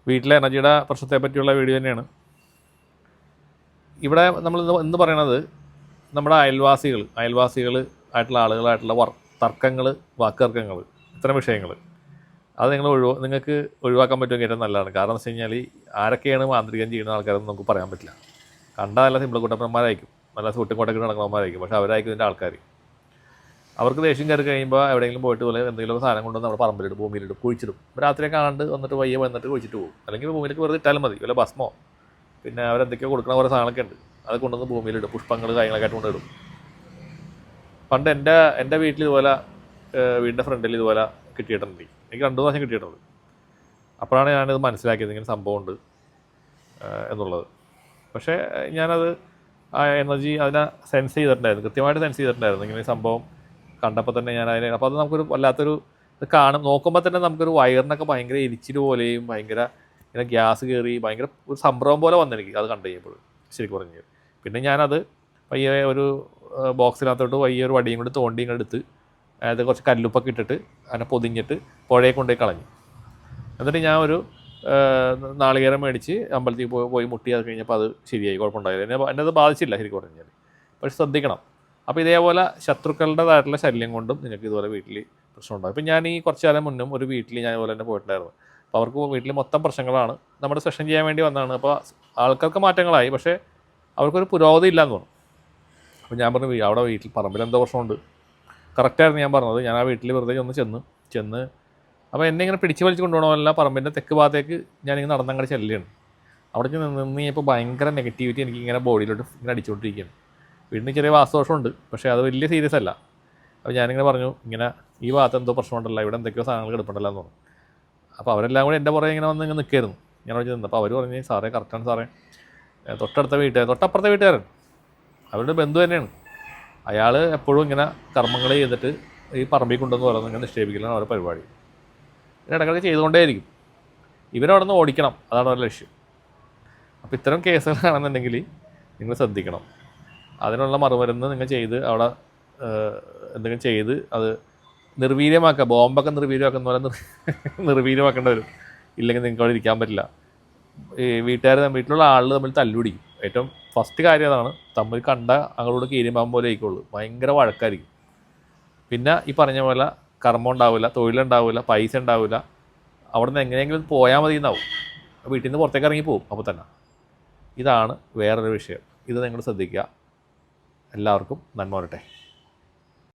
വീട്ടിലെ എനർജിയുടെ പ്രശ്നത്തെ പറ്റിയുള്ള വീഡിയോ തന്നെയാണ്. ഇവിടെ നമ്മൾ ഇന്ന് പറയണത് നമ്മുടെ അയൽവാസികൾ ആയിട്ടുള്ള ആളുകളായിട്ടുള്ള തർക്കങ്ങൾ, വാക്കുതർക്കങ്ങൾ, ഇത്തരം വിഷയങ്ങൾ അത് നിങ്ങൾക്ക് ഒഴിവാക്കാൻ പറ്റുമെങ്കിൽ ഏറ്റവും നല്ലതാണ്. കാരണം എന്ന് വെച്ച് കഴിഞ്ഞാൽ ആരൊക്കെയാണ് മാന്ത്രികം ചെയ്യുന്ന ആൾക്കാരെന്ന് നമുക്ക് പറയാൻ പറ്റില്ല. കണ്ടാൽ നല്ല സിമ്പിൾ കുട്ടപ്പന്മാരായിരിക്കും, നല്ല സൂട്ടും കോട്ടൊക്കെ നടക്കുന്നവന്മാരായിരിക്കും. പക്ഷേ അവരായിരിക്കും ഇതിൻ്റെ ആൾക്കാർ. അവർക്ക് ദേഷ്യം കയറി കഴിയുമ്പോൾ എവിടെയെങ്കിലും പോയിട്ട് പോലെ എന്തെങ്കിലും സാധനം കൊണ്ടുവന്ന് നമ്മുടെ പറമ്പിലിടും, ഭൂമിയിലിടും, കുഴിച്ചിടും. രാത്രിയൊക്കെ കാണാണ്ട് വന്നിട്ട് വയ്യ വന്നിട്ട് കുഴിച്ചിട്ട് പോകും. അല്ലെങ്കിൽ ഭൂമിയിലേക്ക് വെറുതെ ഇട്ടാലും മതി. വല്ല ഭസ്മോ പിന്നെ അവരെന്തൊക്കെയോ കൊടുക്കുന്ന കുറേ സാധനങ്ങളൊക്കെ ഉണ്ട്, അത് കൊണ്ടുവന്ന് ഭൂമിയിലിടും. പുഷ്പങ്ങൾ കാര്യങ്ങളൊക്കെ ആയിട്ട് കൊണ്ടിടും. പണ്ട് എൻ്റെ വീട്ടിൽ ഇതുപോലെ വീടിൻ്റെ ഫ്രണ്ടിൽ ഇതുപോലെ കിട്ടിയിട്ടുണ്ട്. എനിക്ക് 2 പ്രാവശ്യം കിട്ടിയിട്ടുണ്ട്. അപ്പോഴാണ് ഞാനിത് മനസ്സിലാക്കിയത് ഇങ്ങനെ സംഭവമുണ്ട് എന്നുള്ളത്. പക്ഷേ ഞാനത് ആ എനർജി അതിനെ സെൻസ് ചെയ്തിട്ടുണ്ടായിരുന്നു, കൃത്യമായിട്ട് സെൻസ് ചെയ്തിട്ടുണ്ടായിരുന്നു. ഇങ്ങനെ സംഭവം കണ്ടപ്പോൾ തന്നെ ഞാൻ അതിനെ അപ്പോൾ അത് നമുക്കൊരു വല്ലാത്തൊരു നോക്കുമ്പോൾ തന്നെ നമുക്കൊരു വയറിനൊക്കെ ഭയങ്കര എരിച്ചിൽ പോലെയും ഭയങ്കര ഇങ്ങനെ ഗ്യാസ് കയറി ഭയങ്കര ഒരു സംഭവം പോലെ വന്നെനിക്ക് അത് കണ്ടു കഴിഞ്ഞപ്പോൾ ശരിക്കും പറഞ്ഞു. പിന്നെ ഞാനത് പയ്യെ ഒരു ബോക്സിനകത്തോട്ട് പയ്യെ ഒരു വടിയും കൂടി തോണ്ടി ഇങ്ങനെ എടുത്ത് അത് കുറച്ച് കല്ലുപ്പൊക്കെ ഇട്ടിട്ട് അതിനെ പൊതിഞ്ഞിട്ട് പുഴയെ കൊണ്ടുപോയി കളഞ്ഞു. എന്നിട്ട് ഞാൻ ഒരു നാളികേരം മേടിച്ച് അമ്പലത്തിൽ പോയി മുട്ടി അത് കഴിഞ്ഞപ്പോൾ അത് ശരിയായി, കുഴപ്പമുണ്ടായില്ല. എന്നെ അത് ബാധിച്ചില്ല ശരിക്കും പറഞ്ഞു കഴിഞ്ഞാൽ. പക്ഷെ ശ്രദ്ധിക്കണം. അപ്പോൾ ഇതേപോലെ ശത്രുക്കളുടേതായിട്ടുള്ള ശല്യം കൊണ്ടും നിങ്ങൾക്ക് ഇതുപോലെ വീട്ടിൽ പ്രശ്നമുണ്ടാകും. ഇപ്പം ഞാൻ ഈ കുറച്ച് കാലം മുന്നും ഒരു വീട്ടിൽ ഞാൻ ഇതുപോലെ തന്നെ പോയിട്ടുണ്ടായിരുന്നു. അപ്പോൾ അവർക്ക് വീട്ടിൽ മൊത്തം പ്രശ്നങ്ങളാണ്. നമ്മുടെ സെഷൻ ചെയ്യാൻ വേണ്ടി വന്നതാണ്. അപ്പോൾ ആൾക്കാർക്ക് മാറ്റങ്ങളായി, പക്ഷേ അവർക്കൊരു പുരോഗതി ഇല്ലയെന്ന് പറഞ്ഞു. അപ്പോൾ ഞാൻ പറഞ്ഞു അവിടെ വീട്ടിൽ പറമ്പിൽ എന്തോ പ്രശ്നമുണ്ട്. കറക്റ്റായിരുന്നു ഞാൻ പറഞ്ഞത്. ഞാൻ ആ വീട്ടിൽ വെറുതെ ചെന്ന് അപ്പോൾ എന്നെ ഇങ്ങനെ പിടിച്ച് വലിച്ച് കൊണ്ടുപോകണമല്ല, പറമ്പിൻ്റെ തെക്ക് ഭാഗത്തേക്ക് ഞാനിങ്ങനെ നടന്നങ്ങോട്ട് ചെല്ലുകയാണ്. അവിടെ നിന്ന് കഴിഞ്ഞപ്പോൾ ഭയങ്കര നെഗറ്റിവിറ്റി എനിക്ക് ഇങ്ങനെ ബോഡിയിലോട്ട് ഇങ്ങനെ അടിച്ചുകൊണ്ടിരിക്കുകയാണ്. വീടിന് ചെറിയ വാസ്തുദോഷമുണ്ട്, പക്ഷേ അത് വലിയ സീരിയസ് അല്ല. അപ്പോൾ ഞാനിങ്ങനെ പറഞ്ഞു, ഇങ്ങനെ ഈ ഭാഗത്ത് എന്തോ പ്രശ്നമുണ്ടല്ലോ, ഇവിടെ എന്തൊക്കെയോ സാധനങ്ങൾ കിടപ്പുണ്ടല്ലോ എന്ന് പറഞ്ഞു. അപ്പോൾ അവരെല്ലാം കൂടി എൻ്റെ പുറകെ ഇങ്ങനെ വന്ന് ഇങ്ങനെ നിൽക്കായിരുന്നു. ഞാൻ അവിടെ നിന്ന് അപ്പോൾ അവർ പറഞ്ഞ്, സാറേ കറക്റ്റാണ് സാറേ, തൊട്ടപ്പുറത്തെ വീട്ടുകാരൻ അവരുടെ ബന്ധു തന്നെയാണ്. അയാൾ എപ്പോഴും ഇങ്ങനെ കർമ്മങ്ങൾ ചെയ്തിട്ട് ഈ പറമ്പിൽ കൊണ്ടുവന്ന് പറയുന്നത് ഇങ്ങനെ നിക്ഷേപിക്കലാണ് അവരുടെ പരിപാടി. ഇടയ്ക്കിടയ്ക്ക് ചെയ്തുകൊണ്ടേയിരിക്കും. ഇവരവിടെ നിന്ന് ഓടിക്കണം, അതാണ് അവരുടെ ലക്ഷ്യം. അപ്പോൾ ഇത്തരം കേസുകളാണെന്നുണ്ടെങ്കിൽ നിങ്ങൾ ശ്രദ്ധിക്കണം. അതിനുള്ള മറുമരുന്ന് നിങ്ങൾ ചെയ്ത് അവിടെ എന്തെങ്കിലും ചെയ്ത് അത് നിർവീര്യമാക്കുക. ബോംബൊക്കെ നിർവീര്യമാക്കുന്ന പോലെ നിർവീര്യമാക്കേണ്ടി വരും. ഇല്ലെങ്കിൽ നിങ്ങൾക്ക് അവിടെ ഇരിക്കാൻ പറ്റില്ല. ഈ വീട്ടിലുള്ള ആളുകൾ തമ്മിൽ തല്ലുപിടിക്കും. ഏറ്റവും ഫസ്റ്റ് കാര്യം അതാണ്. തമ്മിൽ കണ്ട അങ്ങോട്ട് കീരിമാകുമ്പോൾ പോലെ ആയിക്കോളൂ, ഭയങ്കര വഴക്കായിരിക്കും. പിന്നെ ഈ പറഞ്ഞ പോലെ കർമ്മം ഉണ്ടാവില്ല, തൊഴിലുണ്ടാവില്ല, പൈസ ഉണ്ടാവില്ല. അവിടെ നിന്ന് എങ്ങനെയെങ്കിലും പോയാൽ മതി എന്നാവും. വീട്ടിൽ നിന്ന് പുറത്തേക്ക് ഇറങ്ങി പോകും അപ്പോൾ തന്നെ. ഇതാണ് വേറൊരു വിഷയം. ഇത് നിങ്ങൾ ശ്രദ്ധിക്കുക. എല്ലാവർക്കും നന്മ വരട്ടെ.